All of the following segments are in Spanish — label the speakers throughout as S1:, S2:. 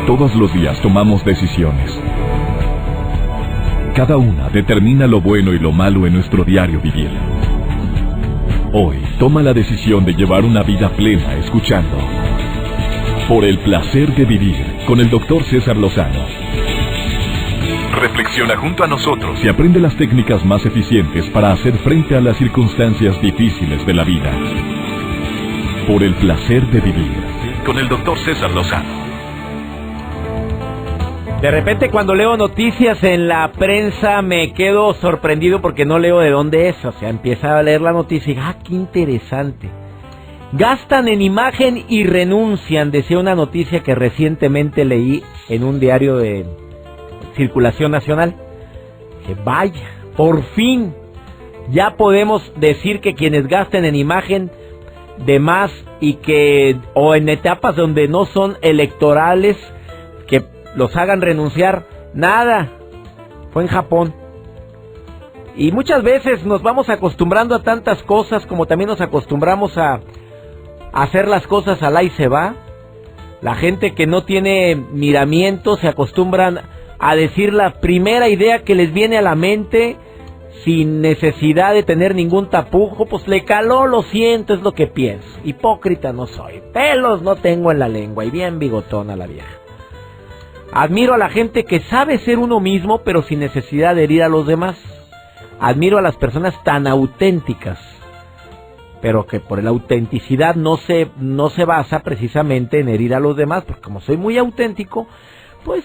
S1: Todos los días tomamos decisiones. Cada una determina lo bueno y lo malo en nuestro diario vivir. Hoy, toma la decisión de llevar una vida plena escuchando Por el placer de vivir con el Dr. César Lozano. Reflexiona junto a nosotros y aprende las técnicas más eficientes para hacer frente a las circunstancias difíciles de la vida. Por el placer de vivir con el Dr. César Lozano.
S2: De repente cuando leo noticias en la prensa me quedo sorprendido porque no leo de dónde es. O sea, empieza a leer la noticia y qué interesante. Gastan en imagen y renuncian, decía una noticia que recientemente leí en un diario de circulación nacional. Que vaya, por fin ya podemos decir que quienes gasten en imagen de más y que, o en etapas donde no son electorales, que los hagan renunciar, nada, fue en Japón. Y muchas veces nos vamos acostumbrando a tantas cosas como también nos acostumbramos a hacer las cosas al ahí se va. La gente que no tiene miramiento se acostumbran a decir la primera idea que les viene a la mente sin necesidad de tener ningún tapujo. Pues le caló, lo siento, es lo que pienso. Hipócrita no soy, pelos no tengo en la lengua y bien bigotona la vieja. Admiro a la gente que sabe ser uno mismo, pero sin necesidad de herir a los demás. Admiro a las personas tan auténticas, pero que por la autenticidad no se basa precisamente en herir a los demás, porque como soy muy auténtico, pues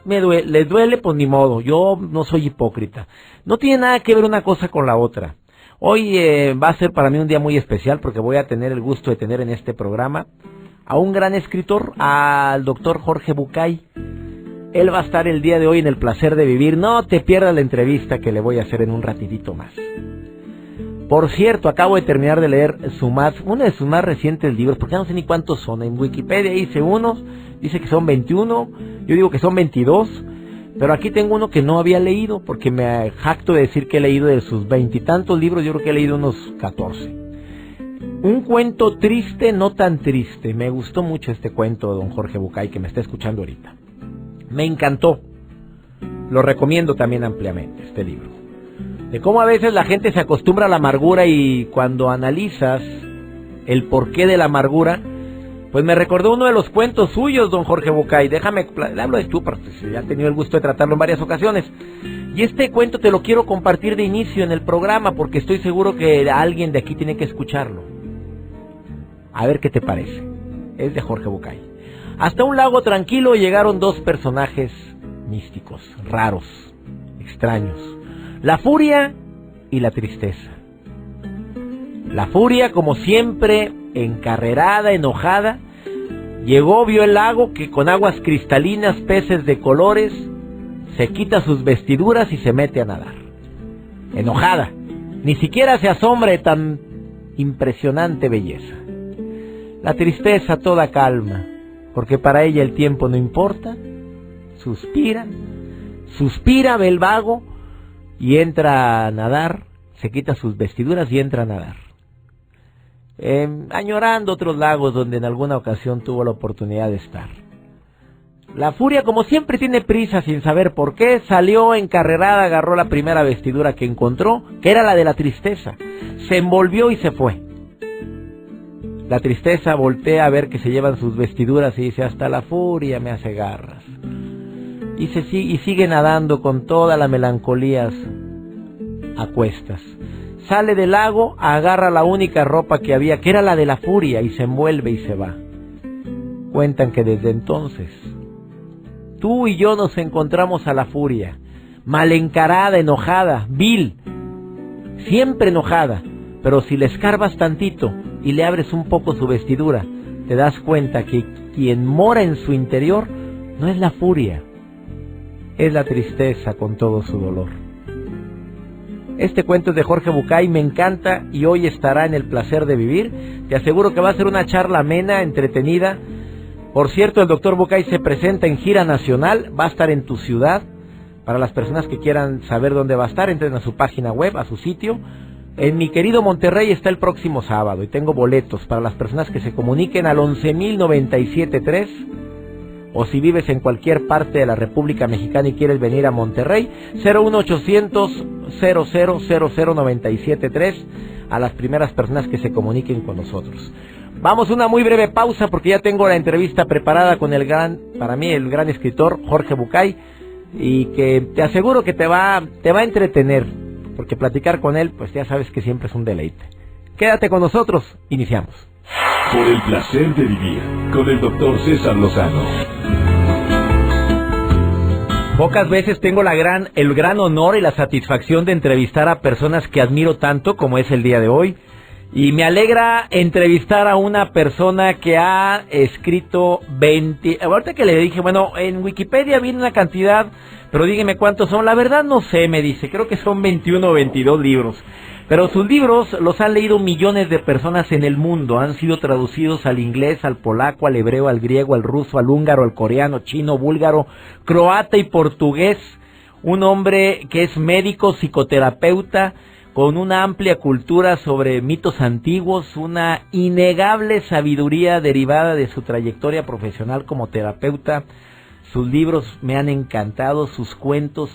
S2: les duele, pues ni modo, yo no soy hipócrita. No tiene nada que ver una cosa con la otra. Hoy va a ser para mí un día muy especial porque voy a tener el gusto de tener en este programa a un gran escritor, al doctor Jorge Bucay. Él va a estar el día de hoy en El Placer de Vivir. No te pierdas la entrevista que le voy a hacer en un ratitito más. Por cierto, acabo de terminar de leer uno de sus más recientes libros, porque no sé ni cuántos son. En Wikipedia hice unos, dice que son 21, yo digo que son 22, pero aquí tengo uno que no había leído, porque me jacto de decir que he leído de sus 20 y tantos libros, yo creo que he leído unos 14. Un cuento triste, no tan triste. Me gustó mucho este cuento de don Jorge Bucay, que me está escuchando ahorita. Me encantó. Lo recomiendo también ampliamente, este libro. De cómo a veces la gente se acostumbra a la amargura y cuando analizas el porqué de la amargura, pues me recordó uno de los cuentos suyos, don Jorge Bucay. Le hablo de tú, porque ya he tenido el gusto de tratarlo en varias ocasiones. Y este cuento te lo quiero compartir de inicio en el programa, porque estoy seguro que alguien de aquí tiene que escucharlo. A ver qué te parece. Es de Jorge Bucay. Hasta un lago tranquilo llegaron dos personajes místicos, raros, extraños. La furia y la tristeza. La furia, como siempre, encarrerada, enojada, llegó, vio el lago que con aguas cristalinas, peces de colores, se quita sus vestiduras y se mete a nadar. Enojada, ni siquiera se asombra de tan impresionante belleza. La tristeza toda calma, porque para ella el tiempo no importa. Suspira, ve el vago y entra a nadar, se quita sus vestiduras y entra a nadar. Añorando otros lagos donde en alguna ocasión tuvo la oportunidad de estar. La furia, como siempre, tiene prisa sin saber por qué, salió encarrerada, agarró la primera vestidura que encontró, que era la de la tristeza, se envolvió y se fue. La tristeza voltea a ver que se llevan sus vestiduras y dice: hasta la furia me hace garras. Y sigue nadando con toda la melancolía a cuestas. Sale del lago, agarra la única ropa que había, que era la de la furia, y se envuelve y se va. Cuentan que desde entonces tú y yo nos encontramos a la furia, mal encarada, enojada, vil, siempre enojada. Pero si le escarbas tantito y le abres un poco su vestidura, te das cuenta que quien mora en su interior no es la furia, es la tristeza con todo su dolor. Este cuento es de Jorge Bucay, me encanta y hoy estará en El Placer de Vivir. Te aseguro que va a ser una charla amena, entretenida. Por cierto, el doctor Bucay se presenta en gira nacional, va a estar en tu ciudad. Para las personas que quieran saber dónde va a estar, entren a su página web, a su sitio. En mi querido Monterrey está el próximo sábado y tengo boletos para las personas que se comuniquen al 11,097.3 o si vives en cualquier parte de la República Mexicana y quieres venir a Monterrey, 01800 00973 a las primeras personas que se comuniquen con nosotros. Vamos a una muy breve pausa porque ya tengo la entrevista preparada con para mí el gran escritor Jorge Bucay, y que te aseguro que te va a entretener, porque platicar con él, pues ya sabes que siempre es un deleite. Quédate con nosotros, iniciamos.
S1: Por el placer de vivir con el doctor César Lozano.
S2: Pocas veces tengo el gran honor y la satisfacción de entrevistar a personas que admiro tanto como es el día de hoy. Y me alegra entrevistar a una persona que ha escrito 20... Ahorita que le dije, bueno, en Wikipedia viene una cantidad, pero dígame cuántos son. La verdad no sé, me dice, creo que son 21 o 22 libros. Pero sus libros los han leído millones de personas en el mundo. Han sido traducidos al inglés, al polaco, al hebreo, al griego, al ruso, al húngaro, al coreano, chino, búlgaro, croata y portugués. Un hombre que es médico, psicoterapeuta, con una amplia cultura sobre mitos antiguos, una innegable sabiduría derivada de su trayectoria profesional como terapeuta. Sus libros me han encantado, sus cuentos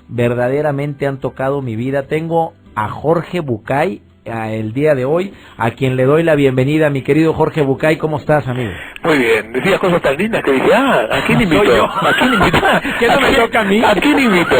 S2: verdaderamente han tocado mi vida. Tengo a Jorge Bucay el día de hoy, a quien le doy la bienvenida. Mi querido Jorge Bucay, ¿cómo estás, amigo?
S3: Muy bien, decías cosas tan lindas que dije, ¿a quién invito? ¿A quién invito?
S2: ¿Qué no me toca a mí?
S3: ¿A quién invito?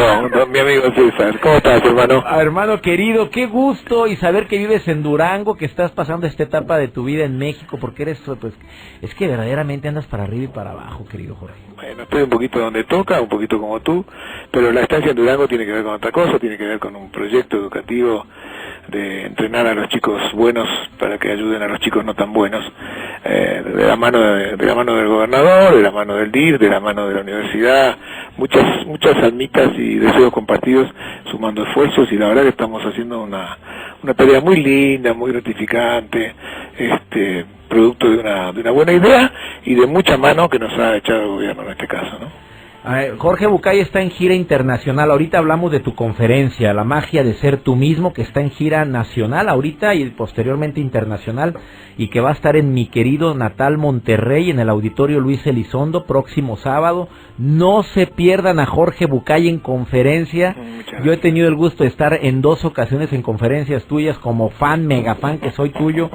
S3: Mi amigo César, ¿cómo estás, hermano?
S2: Hermano querido, qué gusto, y saber que vives en Durango, que estás pasando esta etapa de tu vida en México, porque eres, pues, es que verdaderamente andas para arriba y para abajo, querido Jorge.
S3: Bueno, estoy un poquito donde toca, un poquito como tú, pero la estancia en Durango tiene que ver con otra cosa, tiene que ver con un proyecto educativo de entrenar a los chicos buenos para que ayuden a los chicos no tan buenos, de la mano del gobernador, de la mano del DIR, de la mano de la universidad, muchas almitas y deseos compartidos, sumando esfuerzos, y la verdad que estamos haciendo una tarea muy linda, muy gratificante, producto de una buena idea y de mucha mano que nos ha echado el gobierno en este caso, ¿no?
S2: Jorge Bucay está en gira internacional. Ahorita hablamos de tu conferencia, La magia de ser tú mismo, que está en gira nacional ahorita y posteriormente internacional, y que va a estar en mi querido natal Monterrey, en el Auditorio Luis Elizondo, próximo sábado. No se pierdan a Jorge Bucay en conferencia. Yo he tenido el gusto de estar en 2 ocasiones en conferencias tuyas como fan, mega fan que soy tuyo.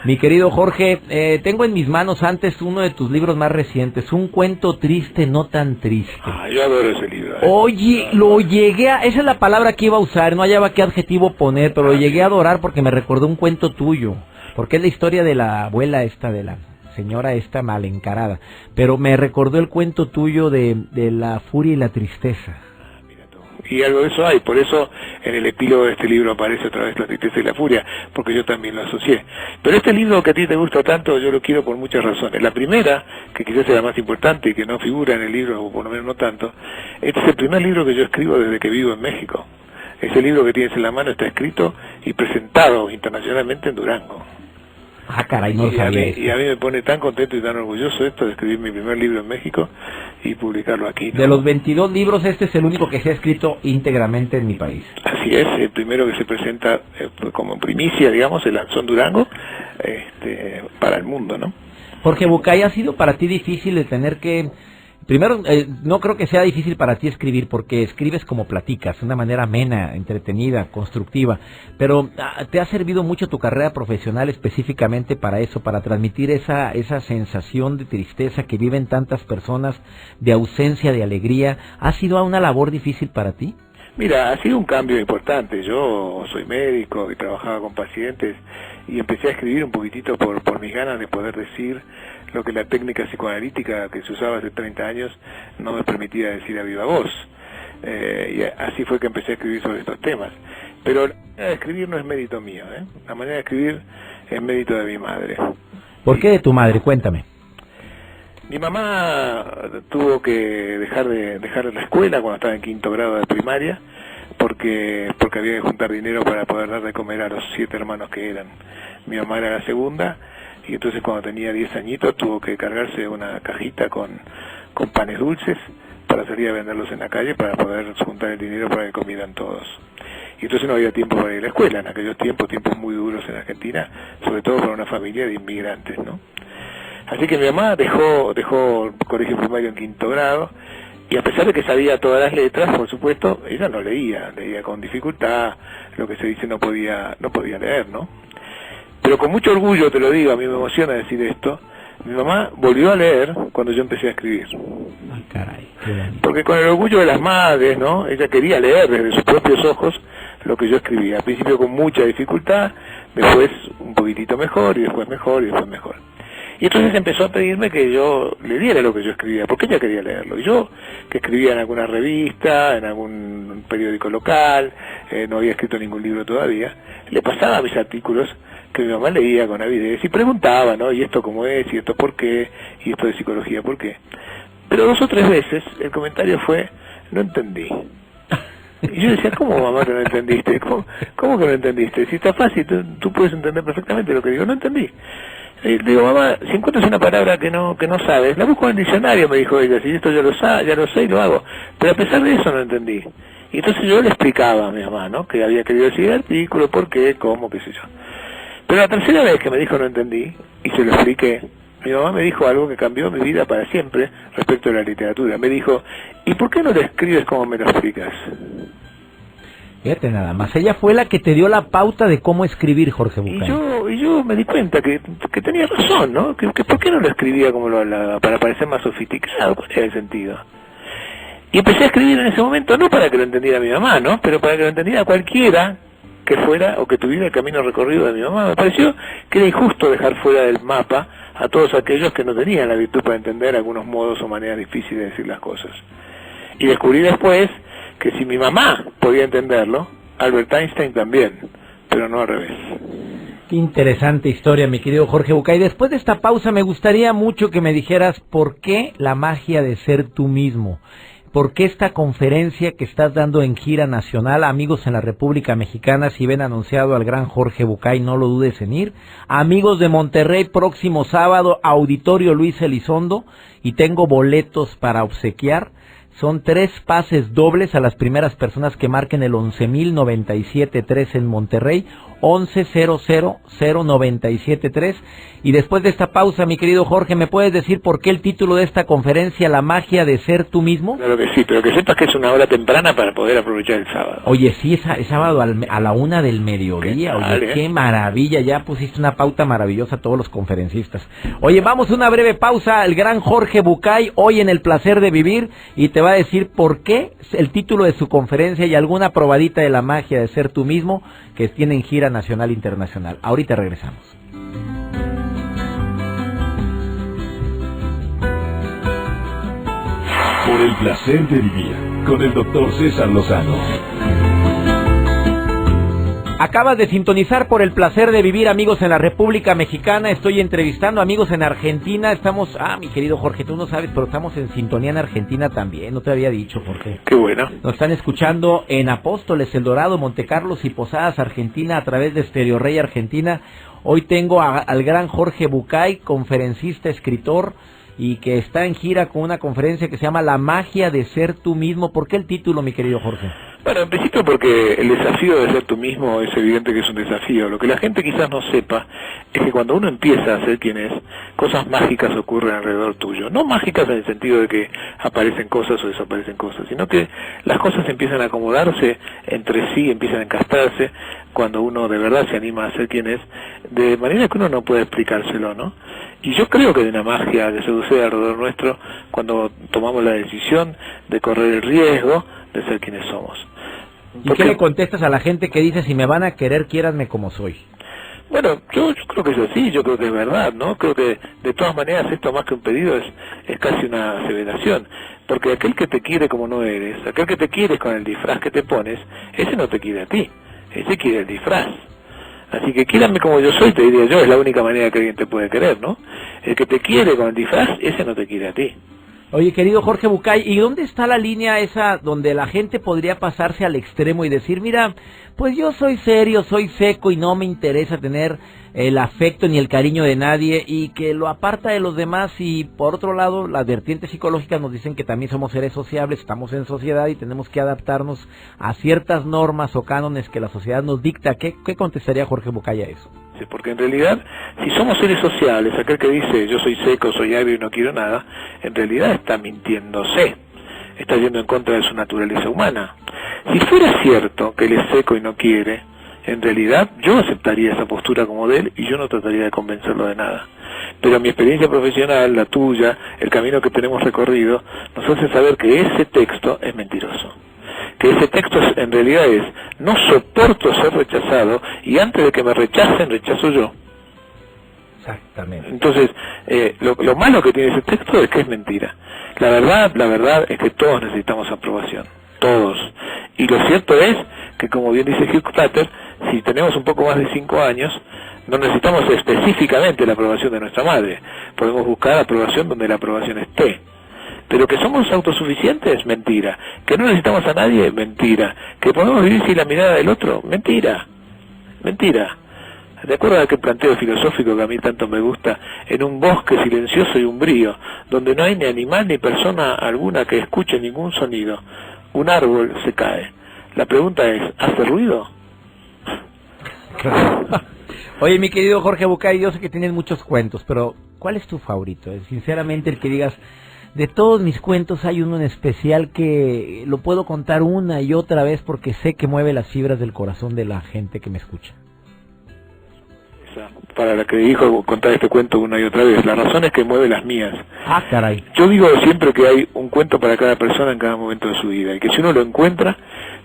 S2: Mi querido Jorge, tengo en mis manos antes uno de tus libros más recientes, Un cuento triste, no tan triste.
S3: Yo adoro ese libro.
S2: Oye, lo llegué a... Esa es la palabra que iba a usar, no hallaba qué adjetivo poner, pero lo llegué a adorar porque me recordó un cuento tuyo. Porque es la historia de la abuela esta, de la señora esta mal encarada. Pero me recordó el cuento tuyo de la furia y la tristeza.
S3: Y algo de eso hay, por eso en el epílogo de este libro aparece otra vez la tristeza y la furia, porque yo también lo asocié. Pero este libro que a ti te gusta tanto, yo lo quiero por muchas razones. La primera, que quizás sea la más importante y que no figura en el libro, o por lo menos no tanto, este es el primer libro que yo escribo desde que vivo en México. Ese libro que tienes en la mano está escrito y presentado internacionalmente en Durango.
S2: Ah, caray, no sabía.
S3: Y a mí me pone tan contento y tan orgulloso esto de escribir mi primer libro en México y publicarlo aquí, ¿no?
S2: De los 22 libros, este es el único que se ha escrito íntegramente en mi país.
S3: Así es, el primero que se presenta como primicia, digamos, se lanzó en Durango, para el mundo, ¿no?
S2: Jorge Bucay, ¿ha sido para ti difícil de tener que... Primero, no creo que sea difícil para ti escribir, porque escribes como platicas, de una manera amena, entretenida, constructiva, pero ¿te ha servido mucho tu carrera profesional específicamente para eso, para transmitir esa sensación de tristeza que viven tantas personas, de ausencia de alegría? ¿Ha sido una labor difícil para ti?
S3: Mira, ha sido un cambio importante. Yo soy médico y trabajaba con pacientes y empecé a escribir un poquitito por mis ganas de poder decir lo que la técnica psicoanalítica que se usaba hace 30 años no me permitía decir a viva voz. Y así fue que empecé a escribir sobre estos temas. Pero la manera de escribir no es mérito mío, La manera de escribir es mérito de mi madre.
S2: ¿Por qué de tu madre? Cuéntame.
S3: Mi mamá tuvo que dejar la escuela cuando estaba en 5º grado de primaria porque había que juntar dinero para poder dar de comer a los 7 hermanos que eran. Mi mamá era la segunda y entonces cuando tenía 10 añitos tuvo que cargarse una cajita con panes dulces para salir a venderlos en la calle para poder juntar el dinero para que comieran todos. Y entonces no había tiempo para ir a la escuela, en aquellos tiempos muy duros en Argentina, sobre todo para una familia de inmigrantes, ¿no? Así que mi mamá dejó el colegio primario en 5º grado, y a pesar de que sabía todas las letras, por supuesto, ella no leía con dificultad, lo que se dice no podía leer, ¿no? Pero con mucho orgullo, te lo digo, a mí me emociona decir esto, mi mamá volvió a leer cuando yo empecé a escribir.
S2: Ah, caray.
S3: Porque con el orgullo de las madres, ¿no? Ella quería leer desde sus propios ojos lo que yo escribía. Al principio con mucha dificultad, después un poquitito mejor, y después mejor, y después mejor. Y entonces empezó a pedirme que yo le diera lo que yo escribía, porque ella quería leerlo. Y yo, que escribía en alguna revista, en algún periódico local, no había escrito ningún libro todavía, le pasaba mis artículos que mi mamá leía con avidez y preguntaba, ¿no? ¿Y esto cómo es? ¿Y esto por qué? ¿Y esto de psicología por qué? Pero 2 o 3 veces el comentario fue, no entendí. Y yo decía, ¿cómo, mamá, que no entendiste? ¿Cómo que no entendiste? Si está fácil, tú puedes entender perfectamente lo que digo. No entendí. Le digo, mamá, si encuentras una palabra que no sabes, la busco en el diccionario, me dijo ella, si esto ya lo sé y lo hago. Pero a pesar de eso no entendí. Y entonces yo le explicaba a mi mamá, ¿no? Que había querido decir el artículo, por qué, cómo, qué sé yo. Pero la tercera vez que me dijo no entendí, y se lo expliqué, mi mamá me dijo algo que cambió mi vida para siempre respecto a la literatura. Me dijo, ¿y por qué no lo escribes como me lo explicas?
S2: Fíjate nada más, ella fue la que te dio la pauta de cómo escribir, Jorge Bucay.
S3: Y yo me di cuenta que tenía razón, ¿no? Que ¿por qué no lo escribía como lo hablaba? Para parecer más sofisticado, ¿cuál era el sentido? Y empecé a escribir en ese momento, no para que lo entendiera mi mamá, ¿no? Pero para que lo entendiera cualquiera que fuera o que tuviera el camino recorrido de mi mamá. Me pareció que era injusto dejar fuera del mapa a todos aquellos que no tenían la virtud para entender algunos modos o maneras difíciles de decir las cosas. Y descubrí después que si mi mamá podía entenderlo, Albert Einstein también, pero no al revés.
S2: Qué interesante historia, mi querido Jorge Bucay. Después de esta pausa me gustaría mucho que me dijeras por qué la magia de ser tú mismo. ¿Por qué esta conferencia que estás dando en gira nacional? Amigos en la República Mexicana, si ven anunciado al gran Jorge Bucay, no lo dudes en ir. Amigos de Monterrey, próximo sábado, Auditorio Luis Elizondo, y tengo boletos para obsequiar. Son 3 pases dobles a las primeras personas que marquen el 11,097,3 en Monterrey, 11,000,973. Y después de esta pausa, mi querido Jorge, ¿me puedes decir por qué el título de esta conferencia, La magia de ser tú mismo?
S3: Claro que sí, pero que sepas que es una hora temprana para poder aprovechar el sábado.
S2: Oye, sí, es sábado a la 1 del mediodía. Oye, qué maravilla, ya pusiste una pauta maravillosa a todos los conferencistas. Oye, vamos a una breve pausa. El gran Jorge Bucay, hoy en El Placer de Vivir, y te va a decir por qué el título de su conferencia y alguna probadita de la magia de ser tú mismo que tiene en gira nacional e internacional. Ahorita regresamos.
S1: Por el placer de vivir con el Dr. César Lozano.
S2: Acabas de sintonizar Por el Placer de Vivir, amigos en la República Mexicana. Estoy entrevistando amigos en Argentina. Estamos, mi querido Jorge, tú no sabes, pero estamos en sintonía en Argentina también. No te había dicho, Jorge.
S3: Qué bueno.
S2: Nos están escuchando en Apóstoles, El Dorado, Montecarlos y Posadas, Argentina, a través de Stereo Rey Argentina. Hoy tengo al gran Jorge Bucay, conferencista, escritor, y que está en gira con una conferencia que se llama La magia de ser tú mismo. ¿Por qué el título, mi querido Jorge?
S3: Bueno, en principio porque el desafío de ser tú mismo es evidente que es un desafío. Lo que la gente quizás no sepa es que cuando uno empieza a ser quien es, cosas mágicas ocurren alrededor tuyo. No mágicas en el sentido de que aparecen cosas o desaparecen cosas, sino que las cosas empiezan a acomodarse entre sí, empiezan a encastrarse cuando uno de verdad se anima a ser quien es, de manera que uno no puede explicárselo, ¿no? Y yo creo que hay una magia que sucede alrededor nuestro cuando tomamos la decisión de correr el riesgo de ser quienes somos.
S2: ¿Y qué le contestas a la gente que dice, si me van a querer, quiéranme como soy?
S3: Bueno, yo creo que es así, yo creo que es verdad, ¿no? Creo que de todas maneras esto más que un pedido es casi una aseveración, porque aquel que te quiere como no eres, aquel que te quiere con el disfraz que te pones, ese no te quiere a ti, ese quiere el disfraz. Así que quiéranme como yo soy, te diría yo, es la única manera que alguien te puede querer, ¿no? El que te quiere con el disfraz, ese no te quiere a ti.
S2: Oye, querido Jorge Bucay, ¿y dónde está la línea esa donde la gente podría pasarse al extremo y decir, mira, pues yo soy serio, soy seco y no me interesa tener el afecto ni el cariño de nadie y que lo aparta de los demás. Y por otro lado, las vertientes psicológicas nos dicen que también somos seres sociables, estamos en sociedad y tenemos que adaptarnos a ciertas normas o cánones que la sociedad nos dicta. ¿Qué contestaría Jorge Bucay a eso?
S3: Sí, porque en realidad, si somos seres sociables, aquel que dice yo soy seco, soy agrio y no quiero nada, en realidad está mintiéndose, está yendo en contra de su naturaleza humana. Si fuera cierto que él es seco y no quiere, en realidad yo aceptaría esa postura como de él y yo no trataría de convencerlo de nada. Pero mi experiencia profesional, la tuya, el camino que tenemos recorrido, nos hace saber que ese texto es mentiroso. Que ese texto en realidad es, no soporto ser rechazado y antes de que me rechacen, rechazo yo.
S2: Exactamente.
S3: Entonces, lo malo que tiene ese texto es que es mentira. La verdad es que todos necesitamos aprobación. Todos. Y lo cierto es que, como bien dice Hugh Pater, si tenemos un poco más de 5 años, no necesitamos específicamente la aprobación de nuestra madre. Podemos buscar aprobación donde la aprobación esté. Pero que somos autosuficientes, mentira. Que no necesitamos a nadie, mentira. Que podemos vivir sin la mirada del otro, mentira. Mentira. De acuerdo a aquel planteo filosófico que a mí tanto me gusta, en un bosque silencioso y umbrío, donde no hay ni animal ni persona alguna que escuche ningún sonido, un árbol se cae. La pregunta es, ¿hace ruido?
S2: Claro. Oye, mi querido Jorge Bucay, yo sé que tienes muchos cuentos, pero ¿cuál es tu favorito? Sinceramente, el que digas, de todos mis cuentos hay uno en especial que lo puedo contar una y otra vez porque sé que mueve las fibras del corazón de la gente que me escucha.
S3: Para la que dijo contar este cuento una y otra vez, la razón es que mueve las mías.
S2: Ah, caray.
S3: Yo digo siempre que hay un cuento para cada persona en cada momento de su vida, y que si uno lo encuentra,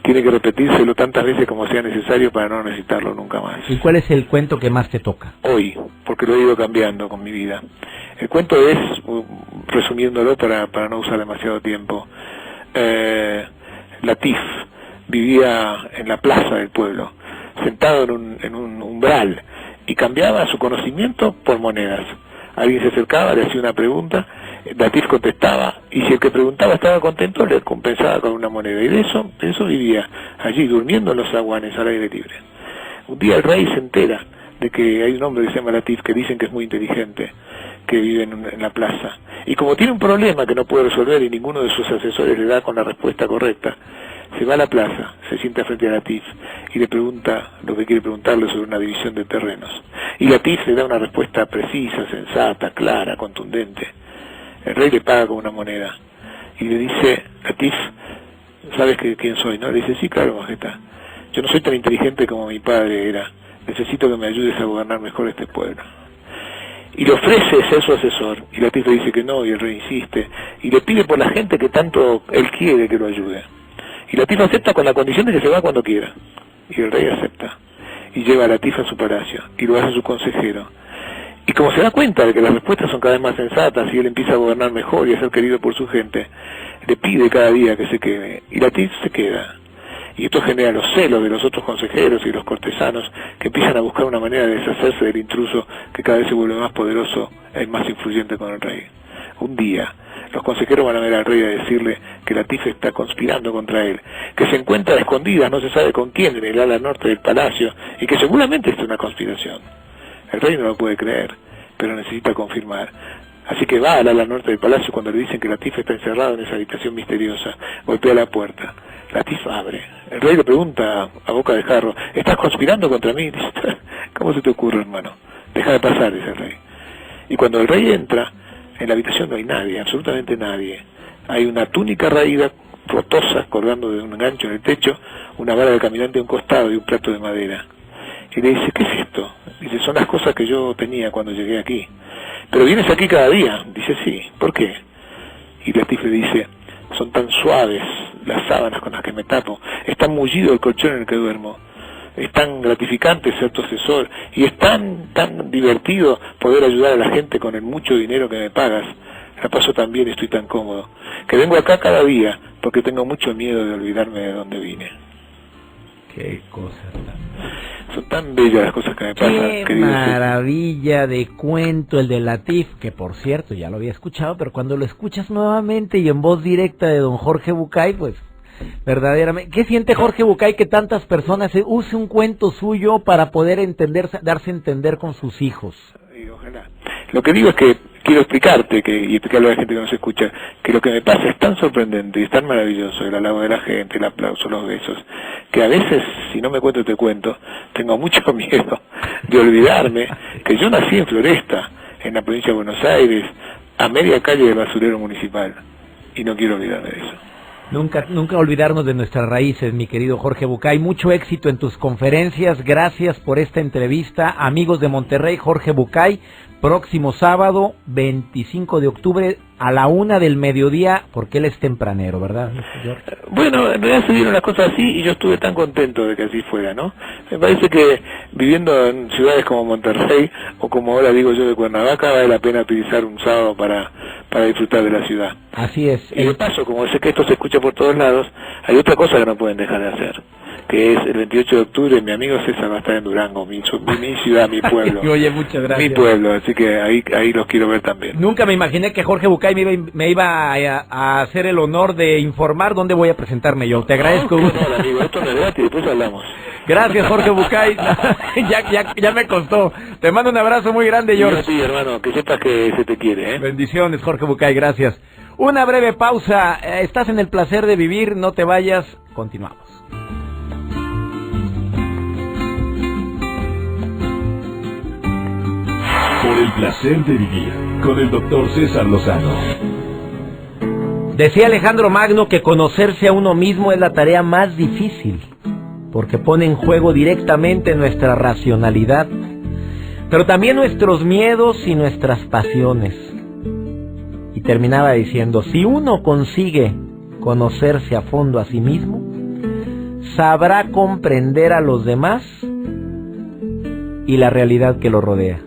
S3: tiene que repetírselo tantas veces como sea necesario para no necesitarlo nunca más.
S2: ¿Y cuál es el cuento que más te toca?
S3: Hoy, porque lo he ido cambiando con mi vida. El cuento es, resumiéndolo para no usar demasiado tiempo, Latif vivía en la plaza del pueblo, sentado en un umbral, y cambiaba su conocimiento por monedas. Alguien se acercaba, le hacía una pregunta, Latif contestaba, y si el que preguntaba estaba contento, le compensaba con una moneda, y de eso vivía, allí durmiendo en los zaguanes al aire libre. Un día el rey se entera de que hay un hombre que se llama Latif, que dicen que es muy inteligente, que vive en la plaza, y como tiene un problema que no puede resolver y ninguno de sus asesores le da con la respuesta correcta, se va a la plaza, se sienta frente a Latif y le pregunta lo que quiere preguntarle sobre una división de terrenos. Y Latif le da una respuesta precisa, sensata, clara, contundente. El rey le paga con una moneda y le dice, Latif, ¿sabes quién soy, no? Le dice, sí, claro, majestad. Yo no soy tan inteligente como mi padre era. Necesito que me ayudes a gobernar mejor este pueblo. Y le ofrece ser su asesor. Y Latif le dice que no, y el rey insiste. Y le pide por la gente que tanto él quiere que lo ayude. Y Latif acepta con la condición de que se va cuando quiera. Y el rey acepta. Y lleva a Latif a su palacio. Y lo hace su consejero. Y como se da cuenta de que las respuestas son cada vez más sensatas y él empieza a gobernar mejor y a ser querido por su gente, le pide cada día que se quede. Y Latif se queda. Y esto genera los celos de los otros consejeros y los cortesanos que empiezan a buscar una manera de deshacerse del intruso que cada vez se vuelve más poderoso y más influyente con el rey. Un día, los consejeros van a ver al rey a decirle que Latif está conspirando contra él, que se encuentra a escondidas, no se sabe con quién, en el ala norte del palacio, y que seguramente es una conspiración. El rey no lo puede creer, pero necesita confirmar. Así que va al ala norte del palacio cuando le dicen que Latif está encerrado en esa habitación misteriosa. Golpea la puerta. Latif abre. El rey le pregunta a boca de jarro, ¿estás conspirando contra mí? Dice, ¿cómo se te ocurre, hermano? Deja de pasar, dice el rey. Y cuando el rey entra, en la habitación no hay nadie, absolutamente nadie. Hay una túnica raída, rotosa, colgando de un gancho en el techo, una vara de caminante a un costado y un plato de madera. Y le dice, ¿qué es esto? Dice, son las cosas que yo tenía cuando llegué aquí. ¿Pero vienes aquí cada día? Dice, sí. ¿Por qué? Y Latif le dice, son tan suaves las sábanas con las que me tapo, es tan mullido el colchón en el que duermo, es tan gratificante ser tu asesor, y es tan divertido poder ayudar a la gente con el mucho dinero que me pagas. La paso tan bien y estoy tan cómodo, que vengo acá cada día porque tengo mucho miedo de olvidarme de dónde vine.
S2: Qué cosa
S3: Son tan bellas las cosas que me pasan.
S2: Qué maravilla de cuento el de Latif, que por cierto ya lo había escuchado, pero cuando lo escuchas nuevamente y en voz directa de don Jorge Bucay, pues verdaderamente. ¿Qué siente Jorge Bucay que tantas personas use un cuento suyo para poder darse a entender con sus hijos?
S3: Y ojalá. Lo que digo es que quiero explicarte, y explicarle a la gente que nos escucha, que lo que me pasa es tan sorprendente y es tan maravilloso, el halago de la gente, el aplauso, los besos, que a veces, si no me cuento te cuento, tengo mucho miedo de olvidarme que yo nací en Floresta, en la provincia de Buenos Aires, a media calle del basurero municipal, y no quiero olvidarme de eso.
S2: Nunca olvidarnos de nuestras raíces, mi querido Jorge Bucay. Mucho éxito en tus conferencias. Gracias por esta entrevista. Amigos de Monterrey, Jorge Bucay, próximo sábado, 25 de octubre, a la 1 del mediodía, porque él es tempranero, ¿verdad, George?
S3: Bueno, en realidad se dieron las cosas así y yo estuve tan contento de que así fuera, ¿no? Me parece que viviendo en ciudades como Monterrey, o como ahora digo yo de Cuernavaca, vale la pena utilizar un sábado para disfrutar de la ciudad.
S2: Así es.
S3: Y de paso, como sé que esto se escucha por todos lados, hay otra cosa que no pueden dejar de hacer, que es el 28 de octubre, mi amigo César va a estar en Durango, mi ciudad, mi pueblo.
S2: Oye, muchas gracias.
S3: Mi pueblo, así que ahí los quiero ver también.
S2: Nunca me imaginé que Jorge Bucay me iba a hacer el honor de informar dónde voy a presentarme yo. Te agradezco.
S3: No, amigo, esto no es gratis, después hablamos.
S2: Gracias, Jorge Bucay. ya me costó. Te mando un abrazo muy grande, George.
S3: Sí, hermano, que sepas que se te quiere, ¿eh?
S2: Bendiciones, Jorge Bucay, gracias. Una breve pausa. Estás en el placer de vivir, no te vayas. Continuamos.
S1: Por el placer de vivir, con el doctor César Lozano.
S2: Decía Alejandro Magno que conocerse a uno mismo es la tarea más difícil, porque pone en juego directamente nuestra racionalidad, pero también nuestros miedos y nuestras pasiones. Y terminaba diciendo, si uno consigue conocerse a fondo a sí mismo, sabrá comprender a los demás y la realidad que lo rodea.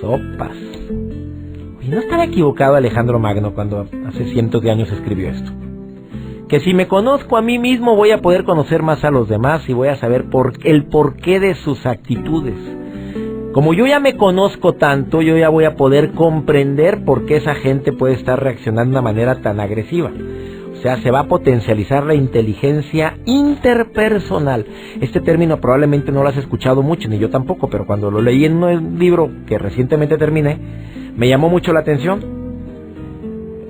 S2: Sopas. Y no estaba equivocado Alejandro Magno cuando hace cientos de años escribió esto. Que si me conozco a mí mismo voy a poder conocer más a los demás y voy a saber el porqué de sus actitudes. Como yo ya me conozco tanto, yo ya voy a poder comprender por qué esa gente puede estar reaccionando de una manera tan agresiva. O sea, se va a potencializar la inteligencia interpersonal. Este término probablemente no lo has escuchado mucho, ni yo tampoco, pero cuando lo leí en un libro que recientemente terminé, me llamó mucho la atención.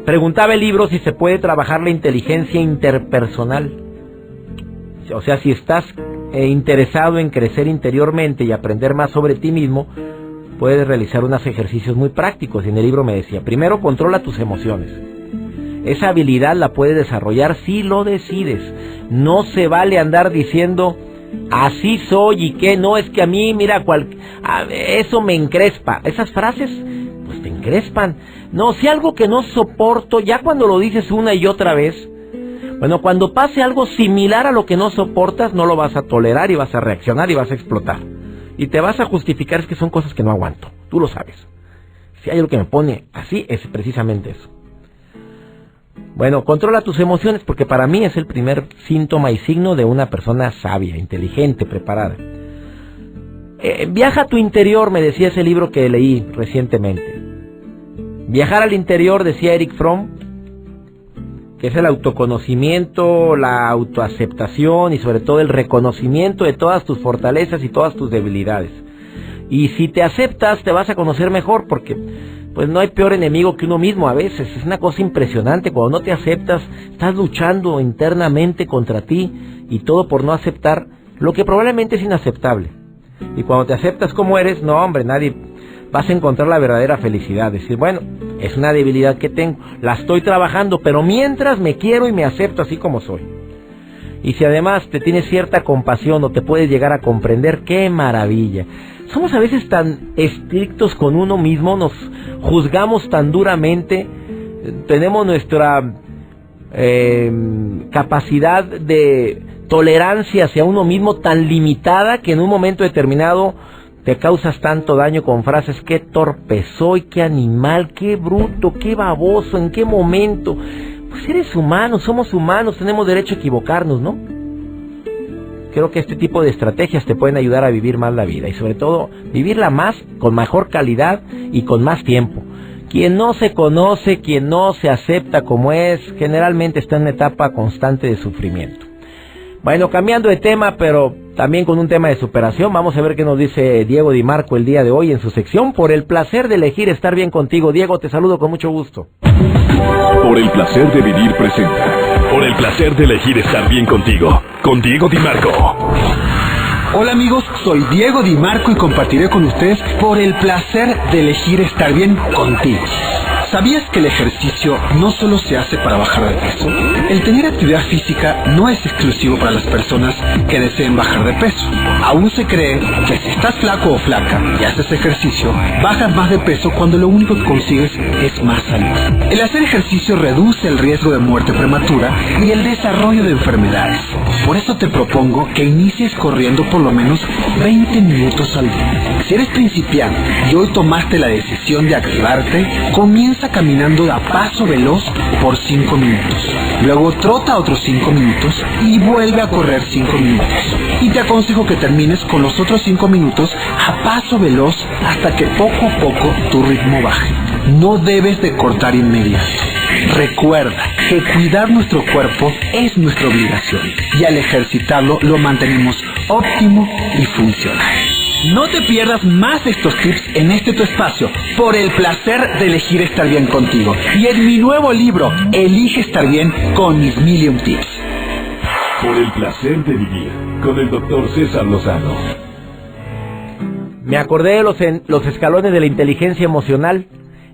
S2: Preguntaba el libro si se puede trabajar la inteligencia interpersonal. O sea, si estás interesado en crecer interiormente y aprender más sobre ti mismo, puedes realizar unos ejercicios muy prácticos. Y en el libro me decía, primero, controla tus emociones. Esa habilidad la puedes desarrollar si lo decides. No se vale andar diciendo, así soy y que no, es que a mí, mira, eso me encrespa. Esas frases, pues te encrespan. No, si algo que no soporto, ya cuando lo dices una y otra vez, bueno, cuando pase algo similar a lo que no soportas, no lo vas a tolerar y vas a reaccionar y vas a explotar. Y te vas a justificar, es que son cosas que no aguanto. Tú lo sabes. Si hay algo que me pone así, es precisamente eso. Bueno, controla tus emociones porque para mí es el primer síntoma y signo de una persona sabia, inteligente, preparada. Viaja a tu interior, me decía ese libro que leí recientemente. Viajar al interior, decía Eric Fromm, que es el autoconocimiento, la autoaceptación y sobre todo el reconocimiento de todas tus fortalezas y todas tus debilidades. Y si te aceptas, te vas a conocer mejor porque pues no hay peor enemigo que uno mismo a veces. Es una cosa impresionante. Cuando no te aceptas, estás luchando internamente contra ti y todo por no aceptar lo que probablemente es inaceptable. Y cuando te aceptas como eres, no hombre, vas a encontrar la verdadera felicidad. Decir, bueno, es una debilidad que tengo, la estoy trabajando, pero mientras me quiero y me acepto así como soy. Y si además te tienes cierta compasión o te puedes llegar a comprender, ¡qué maravilla! Somos a veces tan estrictos con uno mismo, nos juzgamos tan duramente, tenemos nuestra capacidad de tolerancia hacia uno mismo tan limitada que en un momento determinado te causas tanto daño con frases, qué torpe soy, qué animal, qué bruto, qué baboso, en qué momento. Pues eres humano, somos humanos, tenemos derecho a equivocarnos, ¿no? Creo que este tipo de estrategias te pueden ayudar a vivir más la vida y sobre todo vivirla más, con mejor calidad y con más tiempo. Quien no se conoce, quien no se acepta como es, generalmente está en una etapa constante de sufrimiento. Bueno, cambiando de tema, pero también con un tema de superación, vamos a ver qué nos dice Diego Di Marco el día de hoy en su sección Por el placer de elegir estar bien contigo. Diego, te saludo con mucho gusto.
S1: Por el placer de vivir presenta. Por el placer de elegir estar bien contigo. Con Diego Di Marco.
S4: Hola amigos, soy Diego Di Marco y compartiré con ustedes por el placer de elegir estar bien contigo. ¿Sabías que el ejercicio no solo se hace para bajar de peso? El tener actividad física no es exclusivo para las personas que deseen bajar de peso. Aún se cree que si estás flaco o flaca y haces ejercicio, bajas más de peso cuando lo único que consigues es más salud. El hacer ejercicio reduce el riesgo de muerte prematura y el desarrollo de enfermedades. Por eso te propongo que inicies corriendo por lo menos 20 minutos al día. Si eres principiante y hoy tomaste la decisión de activarte, comienza caminando a paso veloz por 5 minutos. Luego trota otros 5 minutos y vuelve a correr 5 minutos. Y te aconsejo que termines con los otros 5 minutos a paso veloz hasta que poco a poco tu ritmo baje. No debes de cortar inmediato. Recuerda que cuidar nuestro cuerpo es nuestra obligación y al ejercitarlo lo mantenemos óptimo y funcional. No te pierdas más de estos tips en este tu espacio, por el placer de elegir estar bien contigo. Y en mi nuevo libro, Elige estar bien con mis Million Tips.
S1: Por el placer de vivir, con el Dr. César Lozano.
S2: Me acordé de los escalones de la inteligencia emocional.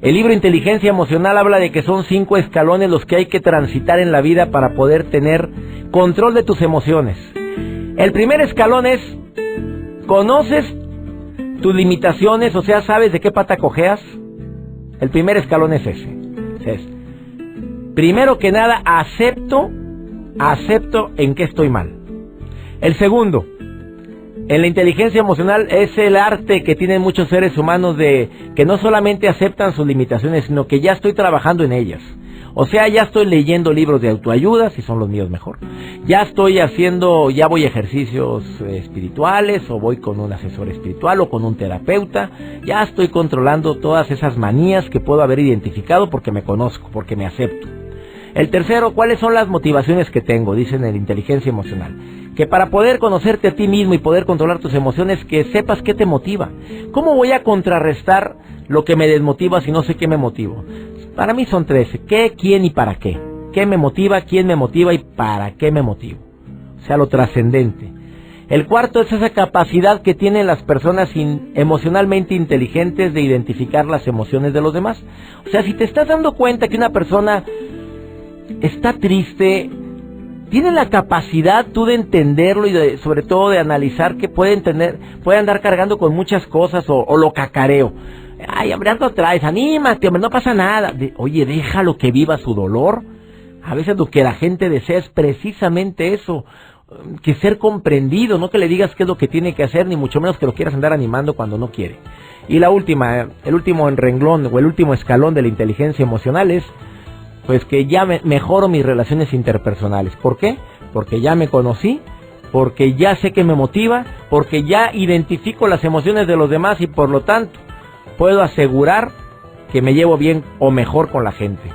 S2: El libro Inteligencia Emocional habla de que son 5 escalones los que hay que transitar en la vida para poder tener control de tus emociones. El primer escalón es: ¿conoces tus limitaciones? O sea, ¿sabes de qué pata cojeas? El primer escalón es ese. Primero que nada, acepto en qué estoy mal. El segundo, en la inteligencia emocional, es el arte que tienen muchos seres humanos de que no solamente aceptan sus limitaciones, sino que ya estoy trabajando en ellas. O sea, ya estoy leyendo libros de autoayuda, si son los míos mejor. Ya voy a ejercicios espirituales, o voy con un asesor espiritual, o con un terapeuta. Ya estoy controlando todas esas manías que puedo haber identificado porque me conozco, porque me acepto. El tercero, ¿cuáles son las motivaciones que tengo? Dicen en la inteligencia emocional. Que para poder conocerte a ti mismo y poder controlar tus emociones, que sepas qué te motiva. ¿Cómo voy a contrarrestar lo que me desmotiva si no sé qué me motivo? Para mí son 13. ¿Qué, quién y para qué? ¿Qué me motiva, quién me motiva y para qué me motivo? O sea, lo trascendente. El cuarto es esa capacidad que tienen las personas emocionalmente inteligentes de identificar las emociones de los demás. O sea, si te estás dando cuenta que una persona está triste, tiene la capacidad tú de entenderlo y sobre todo de analizar que puede andar cargando con muchas cosas o lo cacareo. Ay, hombre, no traes, anímate, hombre, no pasa nada. Oye, déjalo que viva su dolor. A veces lo que la gente desea es precisamente eso, que ser comprendido, no que le digas qué es lo que tiene que hacer, ni mucho menos que lo quieras andar animando cuando no quiere. Y la última, el último renglón o el último escalón de la inteligencia emocional es pues que ya mejoro mis relaciones interpersonales. ¿Por qué? Porque ya me conocí, porque ya sé qué me motiva, porque ya identifico las emociones de los demás y por lo tanto puedo asegurar que me llevo bien o mejor con la gente.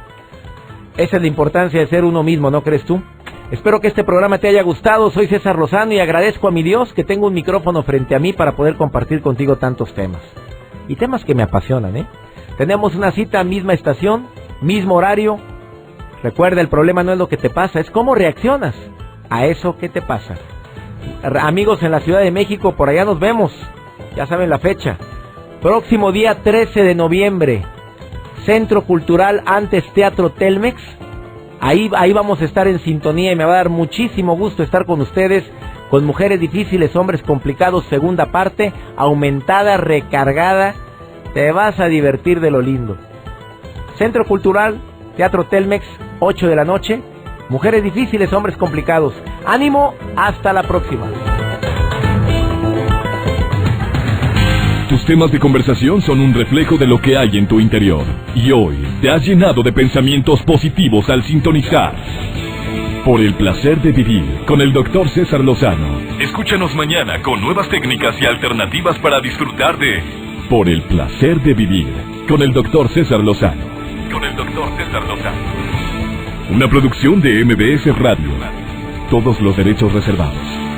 S2: Esa es la importancia de ser uno mismo, ¿no crees tú? Espero que este programa te haya gustado. Soy César Lozano y agradezco a mi Dios que tengo un micrófono frente a mí para poder compartir contigo tantos temas. Y temas que me apasionan, ¿eh? Tenemos una cita, misma estación, mismo horario. Recuerda, el problema no es lo que te pasa, es cómo reaccionas a eso que te pasa. Amigos en la Ciudad de México, por allá nos vemos. Ya saben la fecha. Próximo día 13 de noviembre, Centro Cultural Antes Teatro Telmex. Ahí vamos a estar en sintonía y me va a dar muchísimo gusto estar con ustedes, con Mujeres Difíciles, Hombres Complicados, segunda parte, aumentada, recargada. Te vas a divertir de lo lindo. Centro Cultural Teatro Telmex, 8 de la noche. Mujeres Difíciles, Hombres Complicados. ¡Ánimo! Hasta la próxima.
S1: Tus temas de conversación son un reflejo de lo que hay en tu interior. Y hoy te has llenado de pensamientos positivos al sintonizar Por el placer de vivir con el Dr. César Lozano. Escúchanos mañana con nuevas técnicas y alternativas para disfrutar de Por el placer de vivir con el Dr. César Lozano. Una producción de MBS Radio. Todos los derechos reservados.